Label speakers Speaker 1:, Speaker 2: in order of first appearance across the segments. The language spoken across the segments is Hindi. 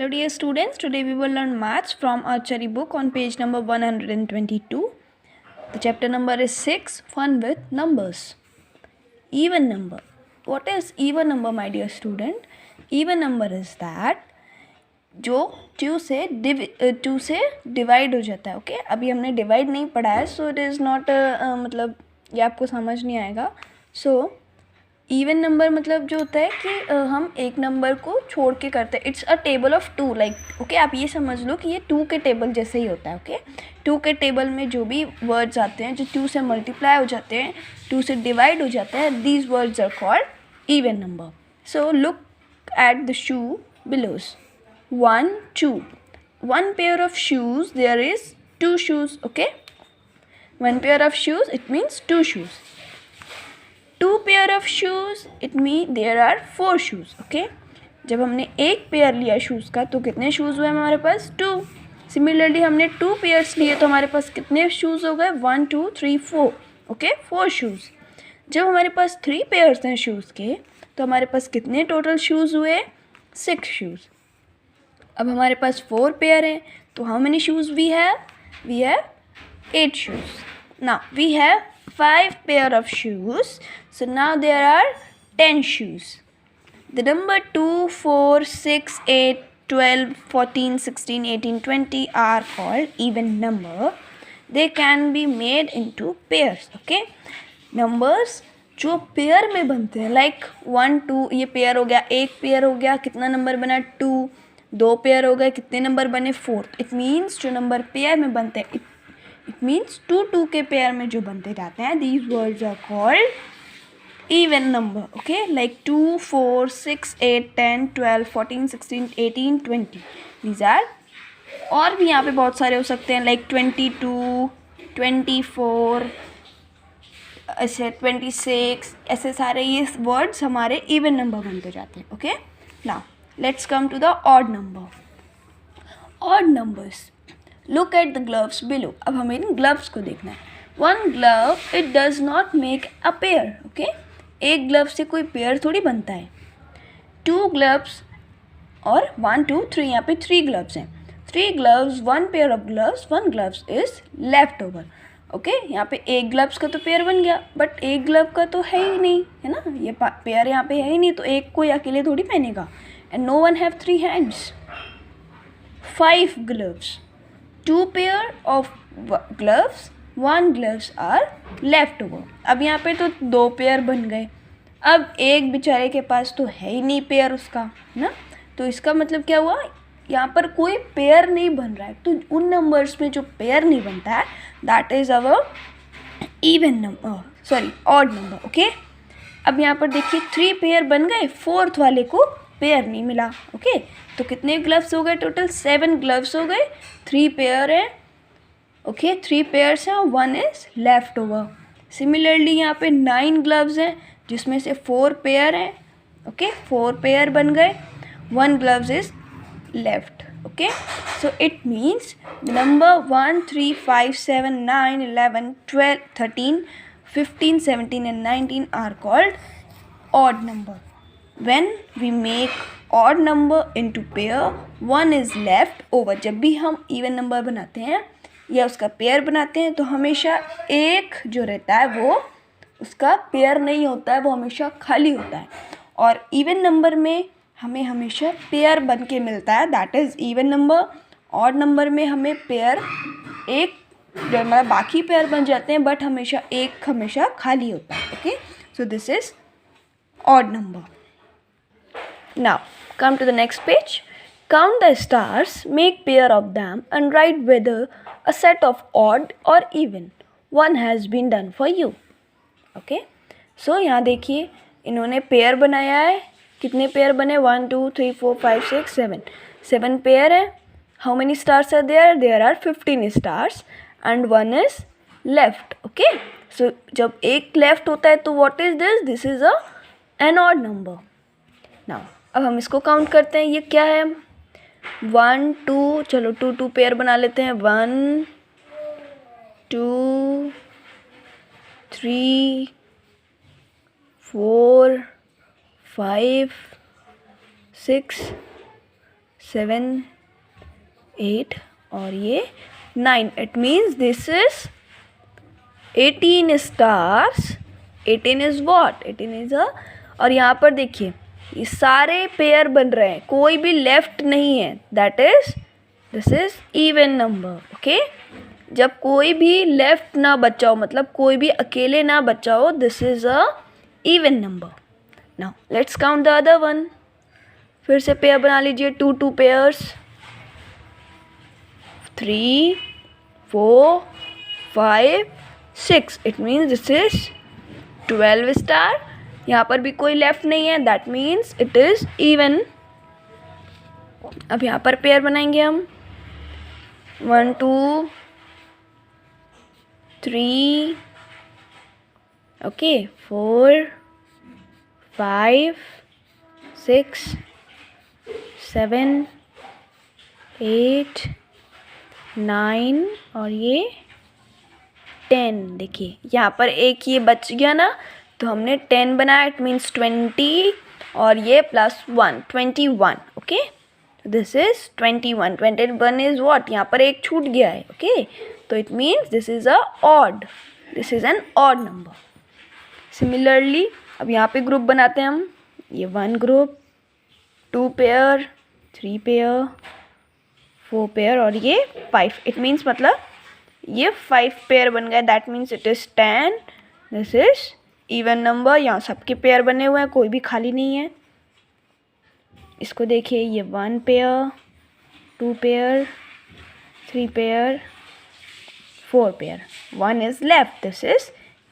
Speaker 1: Hello dear students, today we will learn maths from our cherry book on page number 122. The chapter number is 6, Fun with Numbers. Even number. What is even number my dear student? Even number is that जो 2 से डिवाइड हो जाता है. ओके अभी हमने डिवाइड नहीं पढ़ा है, सो इट इज़ नॉट मतलब ये आपको समझ नहीं आएगा. सो इवन नंबर मतलब जो होता है कि हम एक नंबर को छोड़ के करते हैं. It's a table of 2 like. Okay आप ये समझ लो कि ये 2 के टेबल जैसे ही होता है. ओके 2 के टेबल में जो भी वर्ड्स आते हैं जो 2 से मल्टीप्लाई हो जाते हैं, 2 से डिवाइड हो जाते हैं, these words are called even number. So look at the shoe below. 1 2. One pair of shoes, there is 2 shoes. Okay, one pair of shoes, it means 2 shoes. 2 pair of shoes, it means there are 4 shoes. Okay, जब हमने एक पेयर लिया शूज़ का तो कितने शूज़ हुए हमारे पास? 2. सिमिलरली हमने 2 पेयर्स लिए तो हमारे पास कितने शूज़ हो गए? 1 2 3 4. Okay 4 shoes. जब हमारे पास 3 पेयर्स हैं शूज़ के तो हमारे पास कितने टोटल शूज़ हुए? 6 शूज़. अब हमारे पास 4 पेयर हैं तो how many shoes we have? We have 8 shoes. Now we have 5 pair of shoes, so now there are 10 shoes. The number 2 4 6 8 12 14 16 18 20 are called even number. They can be made into pairs. Okay, numbers जो पेयर में बनते हैं लाइक 1 2, ये पेयर हो गया. एक पेयर हो गया, कितना नंबर बना? 2. 2 पेयर हो गए, कितने नंबर बने? 4. इट मीन्स जो नंबर पेयर में बनते हैं, इट मीन्स 2 2 के पेयर में जो बनते जाते हैं, these words are called even number. Okay like 2 4 6 8 10 12 14 16 18 20. These are. और भी यहाँ पे बहुत सारे हो सकते हैं लाइक 22 24 ऐसे 26, ऐसे सारे ये वर्ड्स हमारे इवन नंबर बनते जाते हैं. Okay now let's come to the odd number. Odd numbers. Look at the gloves below. अब हमें इन ग्लव्स को देखना है. 1 glove it does not make a pair. Okay एक ग्लव से कोई पेयर थोड़ी बनता है. 2 ग्लव्स और 1 2 3, यहाँ पे 3 ग्लव्स हैं. 3 gloves, 1 pair of gloves, 1 gloves is left over. Okay यहाँ पे एक ग्लव्स का तो पेयर बन गया, बट एक ग्लव का तो है ही नहीं, है ना. ये पेयर यहाँ पे है ही नहीं, तो एक कोई अकेले थोड़ी पहनेगा. And no one have 3 hands. 5 gloves. 2 pair of gloves, 1 gloves are left over. अब यहाँ पे तो 2 पेयर बन गए. अब एक बेचारे के पास तो है ही नहीं पेयर उसका, ना. तो इसका मतलब क्या हुआ? यहाँ पर कोई पेयर नहीं बन रहा है. तो उन नंबर्स में जो पेयर नहीं बनता है, that is our even number, sorry odd number. Okay अब यहाँ पर देखिए 3 पेयर बन गए, 4th वाले को पेयर नहीं मिला. ओके तो कितने ग्लव्स हो गए टोटल? 7 ग्लव्स हो गए. 3 पेयर है. ओके 3 पेयर्स हैं, 1 इज लेफ्ट ओवर. सिमिलरली यहाँ पे 9 ग्लव्स हैं जिसमें से 4 पेयर हैं. ओके 4 पेयर बन गए, 1 gloves is left. Okay so it means number 1 3 5 7 9 11 12 13 15 17 and 19 are called odd number. When we make odd number into pair, 1 is left over. जब भी हम even number बनाते हैं या उसका पेयर बनाते हैं तो हमेशा एक जो रहता है वो उसका पेयर नहीं होता है, वो हमेशा खाली होता है. और even number में हमें हमेशा पेयर बन के मिलता है, that is even number. odd number में हमें पेयर एक जो मतलब बाकी पेयर बन जाते हैं, बट हमेशा एक हमेशा खाली होता है. Okay so this is odd number. Now, come to the next page. Count the stars, make pair of them and write whether a set of odd or even. One has been done for you. Okay? So, यहाँ देखिए इन्होंने पेयर बनाया है. कितने पेयर बने? 1 2 3 4 5 6 7. 7 पेयर है. How many stars are there? There are 15 stars and 1 is left. Okay? So, जब एक left होता है तो what is this? This is an odd number. Now, अब हम इसको काउंट करते हैं. ये क्या है? 1 2, चलो 2 2 पेयर बना लेते हैं. 1 2 3 4 5 6 7, 8 और ये 9. It means this is 18 stars. 18 is what? 18 is a, और यहाँ पर देखिए ये सारे पेयर बन रहे हैं, कोई भी लेफ्ट नहीं है. That is this is even number. Okay, जब कोई भी लेफ्ट ना बचा हो, मतलब कोई भी अकेले ना बचा हो, this is a even number. Now let's count the other one. फिर से पेयर बना लीजिए, 2 pairs. 3, 4, 5, 6. It means this is 12 star. यहाँ पर भी कोई लेफ्ट नहीं है, that means it is even. अब यहाँ पर पेयर बनाएंगे हम. 1, 2, 3, ओके, 4, 5, 6, 7, 8, 9 और ये 10. देखिए यहाँ पर एक ये बच गया ना, तो हमने 10 बनाया. इट मीन्स 20 और ये +1 21. Okay, this is 21. 21 is what? यहाँ पर एक छूट गया है. ओके, तो it means this is a odd. This is an odd number. Similarly अब यहाँ पे ग्रुप बनाते हैं हम. ये 1 ग्रुप, 2 पेयर, 3 पेयर, 4 पेयर और ये 5. इट मीन्स मतलब ये 5 पेयर बन गए. That means it is 10. This is even number. यहाँ सबके पेयर बने हुए हैं, कोई भी खाली नहीं है. इसको देखिए, ये 1 pair, 2 pair, 3 pair, 4 pair. 1 is left. This is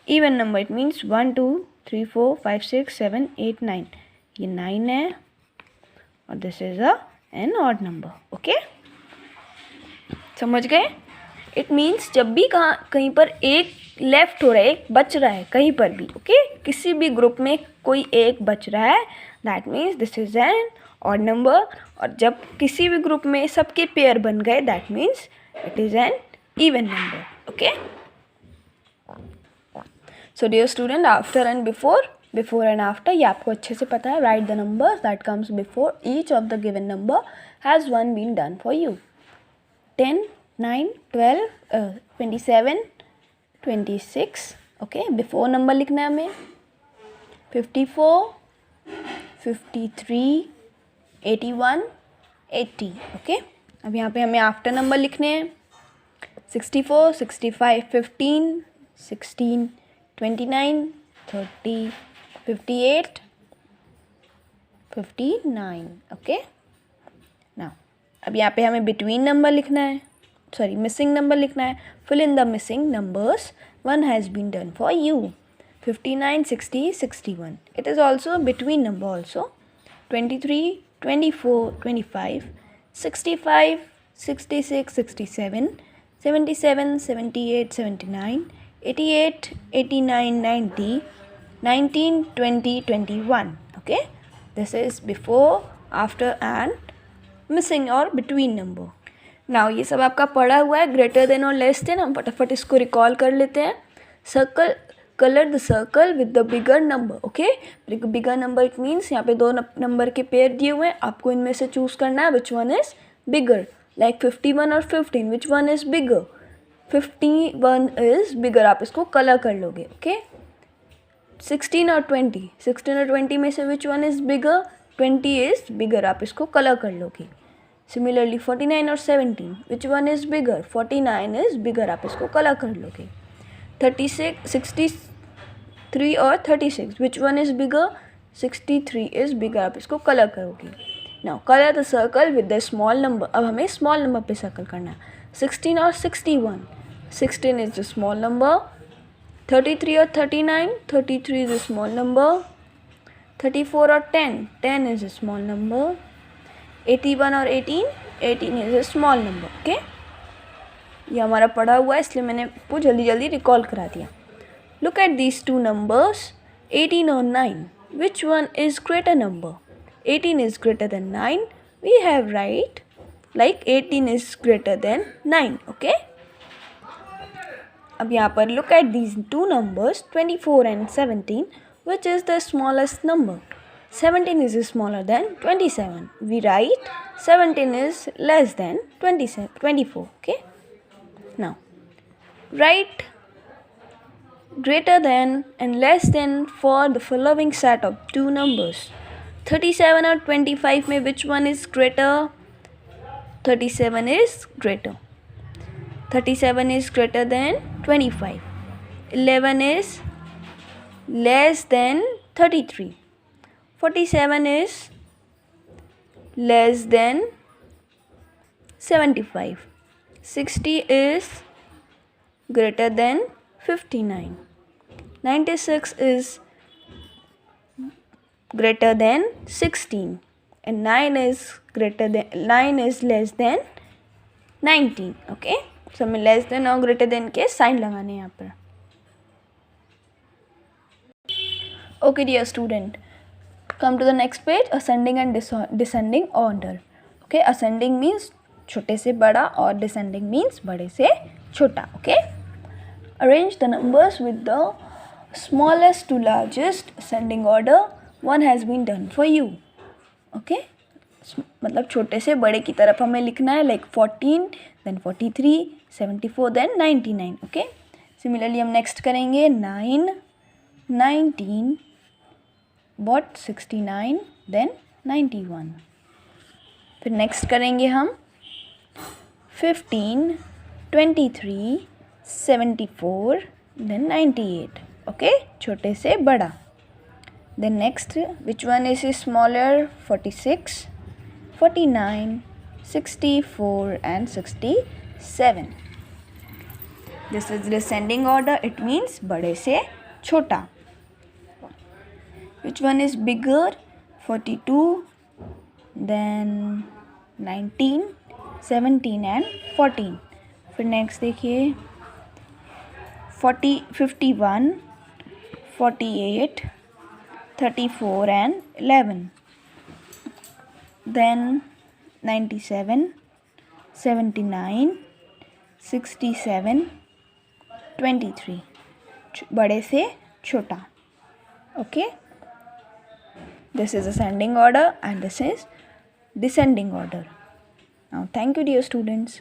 Speaker 1: even number. It means 1, 2, 3, 4, 5, 6, 7, 8, 9. ये 9 है और this is an odd number. Okay, समझ गए? इट मीन्स जब भी कहीं पर एक लेफ्ट हो रहा है, एक बच रहा है कहीं पर भी. ओके, किसी भी ग्रुप में कोई एक बच रहा है, that means this is an odd number. और जब किसी भी ग्रुप में सबके पेयर बन गए, that means it is an even number. Okay, so dear student, after and before and after ये आपको अच्छे से पता है. Right the numbers that comes before each of the given number has one been done for you. 10, 9, 12, 27, 26. Okay, before number लिखना है हमें. 54, 53, 81, 80. ओके, अब यहाँ पे हमें आफ्टर नंबर लिखने हैं. 64, 65, 15, 16, 29, 30, 58, 59. ओके, नाउ अब यहाँ पे हमें बिटवीन नंबर लिखना है, सॉरी मिसिंग नंबर लिखना है. Fill in the missing numbers. One has been done for you. 59, 60, 61. It is also a between number also. 23, 24, 25, 65, 66, 67, 77, 78, 79, 88, 89, 90, 19, 20, 21. Okay, this is before, after and missing or between number. Now ये सब आपका पढ़ा हुआ है. ग्रेटर देन और लेस देन हम फटाफट इसको रिकॉल कर लेते हैं. Circle, colour the circle with the bigger number. Okay, bigger number it means यहाँ पे 2 नंबर के पेयर दिए हुए हैं, आपको इनमें से चूज़ करना है विच वन इज़ बिगर. लाइक 51 और 15, विच one is bigger? 51 is bigger. आप इसको कलर कर लोगे. ओके, 16 और 20, 16 और 20 में से विच one is bigger? 20 is bigger. आप इसको कलर कर लोगे. सिमिलरली 49 और 17, विच one is bigger? 49 is bigger. आप इसको कलर कर लोगे. 36, 63 और 36, विच one is bigger? 63 is bigger. आप इसको कलर करोगे. Now colour the circle with the small number. अब हमें स्मॉल नंबर पे सर्कल करना है. 16 और 61, 16 इज़ द स्मॉल नंबर. 33 और 39, 33 इज़ द स्मॉल नंबर. 34 और 10, 10 इज़ द स्मॉल नंबर. 81 और 18, 18 is the small number. Okay, ये हमारा पढ़ा हुआ है, इसलिए मैंने आपको जल्दी जल्दी रिकॉल करा दिया. लुक एट दीज 2 नंबर्स, 18 और 9. Which one is greater number? 18 is greater than 9. We have right like 18 is greater than 9. Okay, अब यहाँ पर look at these 2 numbers, 24 and 17. Which is the smallest number? 17 is smaller than 27. We write 17 is less than 24. Okay. Now write greater than and less than for the following set of two numbers. 37 और 25 में which one is greater? 37 is greater. 37 is greater than 25. 11 is less than 33. 47 is less than 75. 60 is greater than 59. 96 is greater than 16. And 9 is less than 19. Okay. So हमें less than और greater than के साइन लगाने हैं यहाँ पर. Okay dear student, come to the next page. Ascending and descending order. Okay, ascending means छोटे से बड़ा और descending means बड़े से छोटा. Okay, arrange the numbers with the smallest to largest ascending order. One has been done for you. Okay, मतलब छोटे से बड़े की तरफ हमें लिखना है, like 14, then 43, 74, then 99. Okay, similarly हम next करेंगे 9, 19, what 69, then 91. फिर next करेंगे हम 15, 23, 74, then 98. Okay, छोटे से बड़ा. Then next, which one is smaller? 46, 49, 64 and 67. This is descending order. It means बड़े से छोटा. Which one is bigger? 42, then 19, 17 and 14. फिर next देखिए 51, 48, 34 and 11. Then 97, 79, 67, 23. बड़े से छोटा. Okay. This is ascending order and this is descending order. Now thank you dear students.